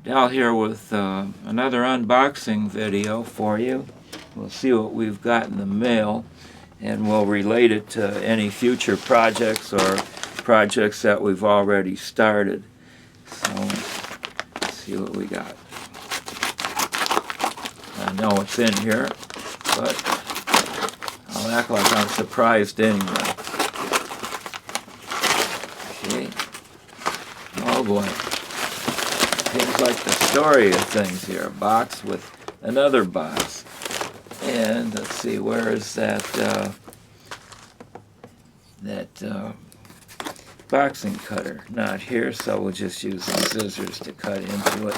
Dal here with another unboxing video for you. We'll see what we've got in the mail, and we'll relate it to any future projects or projects that we've already started. So let's see what we got. I know it's in here, but I'll act like I'm surprised anyway. Okay. Oh boy. Seems like the story of things here. A box with another box. And let's see, where is that boxing cutter? Not here, so we'll just use some scissors to cut into it.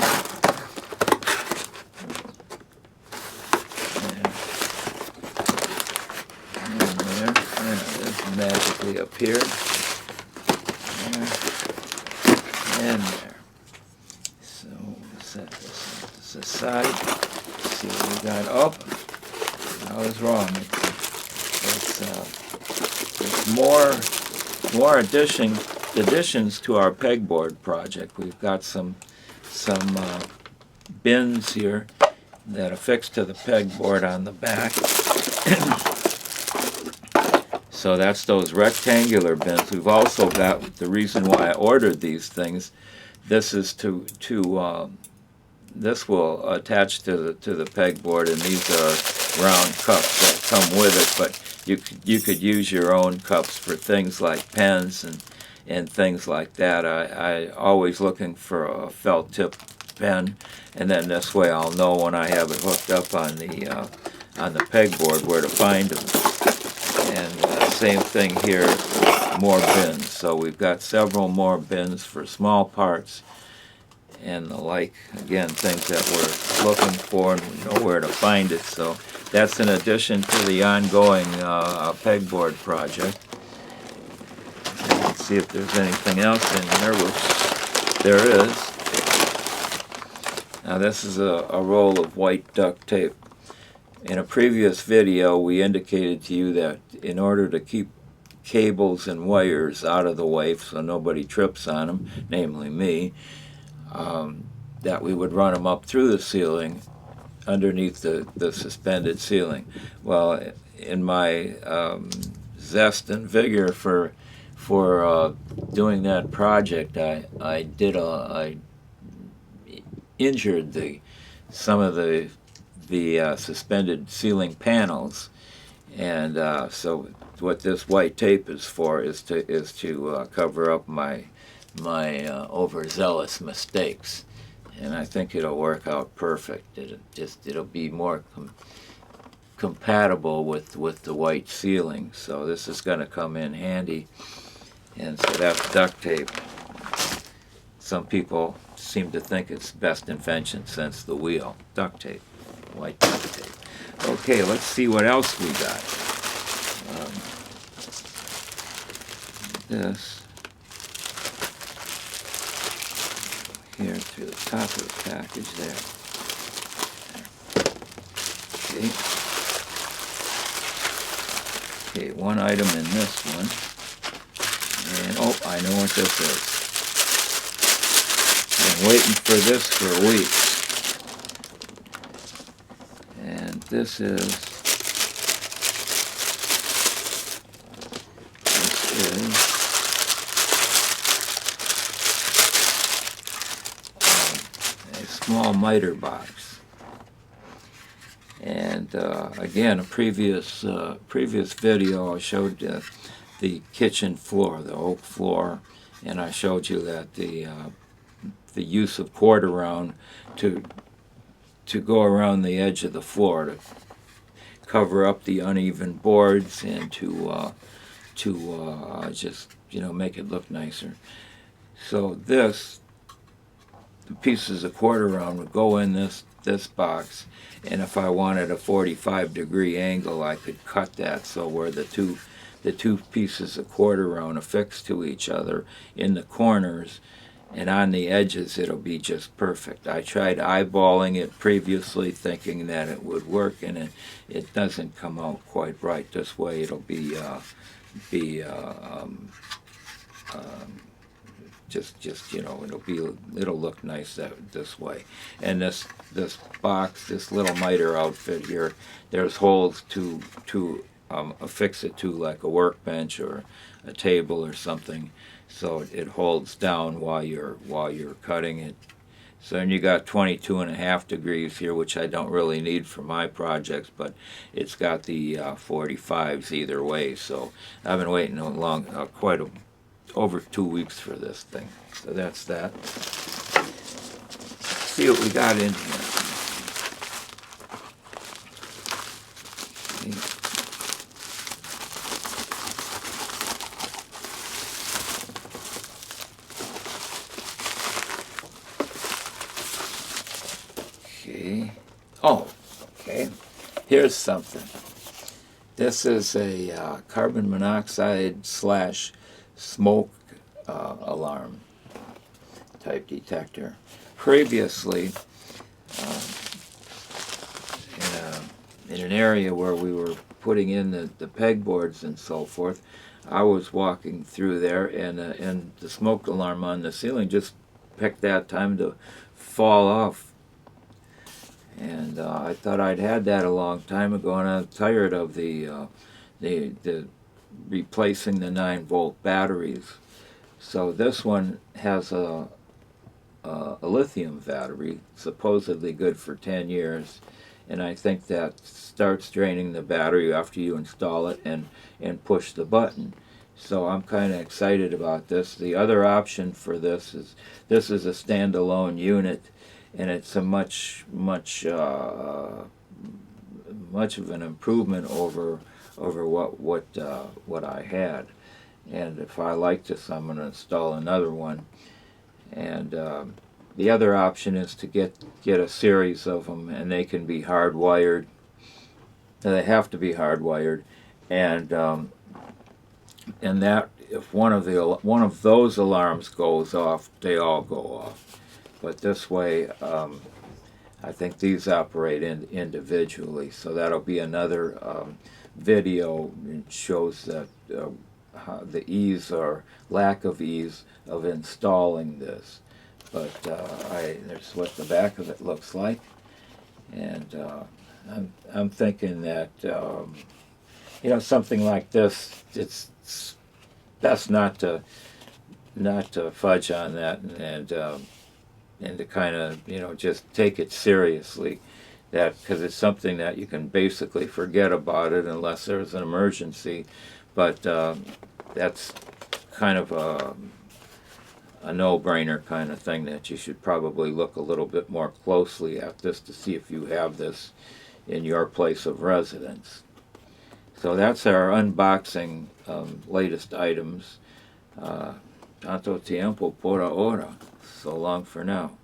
And there, it magically appeared. There. And there. So we'll set this aside. Let's see what we got. Oh, I was wrong. It's more additions to our pegboard project. We've got some bins here that affix to the pegboard on the back. So that's those rectangular bins. We've also got, the reason why I ordered these things, this is this will attach to the pegboard, and these are round cups that come with it, but you could use your own cups for things like pens and things like that. I always looking for a felt tip pen, and then this way I'll know when I have it hooked up on the pegboard where to find them. And same thing here, more bins. So we've got several more bins for small parts and the like. Again, things that we're looking for, and we know where to find it. So that's in addition to the ongoing pegboard project. Let's see if there's anything else in here, which there is. Now this is a roll of white duct tape. In a previous video, we indicated to you that in order to keep cables and wires out of the way so nobody trips on them, namely me, that we would run them up through the ceiling underneath the suspended ceiling. Well, in my zest and vigor for doing that project, I injured some of the suspended ceiling panels, and so what this white tape is for is to cover up my overzealous mistakes, and I think it'll work out perfect. It'll be more compatible with the white ceiling, so this is going to come in handy. And so that's duct tape. Some people seem to think it's the best invention since the wheel. Duct tape. White duct tape. Okay, let's see what else we got. This here through the top of the package there. Okay, one item in this one. And oh, I know what this is. Been waiting for this for weeks. And this is a small miter box. And again, a previous video I showed the kitchen floor, the oak floor, and I showed you that the use of quarter round to go around the edge of the floor to cover up the uneven boards and to just make it look nicer. So the pieces of quarter round would go in this box, and if I wanted a 45-degree angle, I could cut that so where the two pieces of quarter round affixed to each other in the corners, and on the edges it'll be just perfect. I tried eyeballing it previously thinking that it would work, and it doesn't come out quite right. This way it'll be just you know, it'll look nice this way. And this box, this little miter outfit here, there's holes to affix it to, like a workbench or a table or something, so it holds down while you're cutting it. So then you got 22.5 degrees here, which I don't really need for my projects, but it's got the 45s either way. So I've been waiting over 2 weeks for this thing. So that's that. See what we got in here. Okay. Oh, okay. Here's something. This is a carbon monoxide / smoke alarm type detector. Previously, in an area where we were putting in the pegboards and so forth, I was walking through there, and the smoke alarm on the ceiling just picked that time to fall off. And I thought I'd had that a long time ago, and I'm tired of the replacing the 9-volt batteries. So this one has a lithium battery, supposedly good for 10 years, and I think that starts draining the battery after you install it and push the button. So I'm kind of excited about this. The other option for this is a standalone unit, and it's a much of an improvement over what I had. And if I like this, I'm going to install another one. And the other option is to get a series of them, and they can be hardwired. They have to be hardwired, and that if one of those alarms goes off, they all go off. But this way, I think these operate individually. So that'll be another video. It shows that how the ease or lack of ease of installing this. But there's what the back of it looks like, and I'm thinking that something like this, it's best not to fudge on that, and to kind of just take it seriously, that because it's something that you can basically forget about it unless there's an emergency. But that's kind of a no-brainer kind of thing, that you should probably look a little bit more closely at this to see if you have this in your place of residence. So that's our unboxing latest items. Tanto tiempo por ahora. So long for now.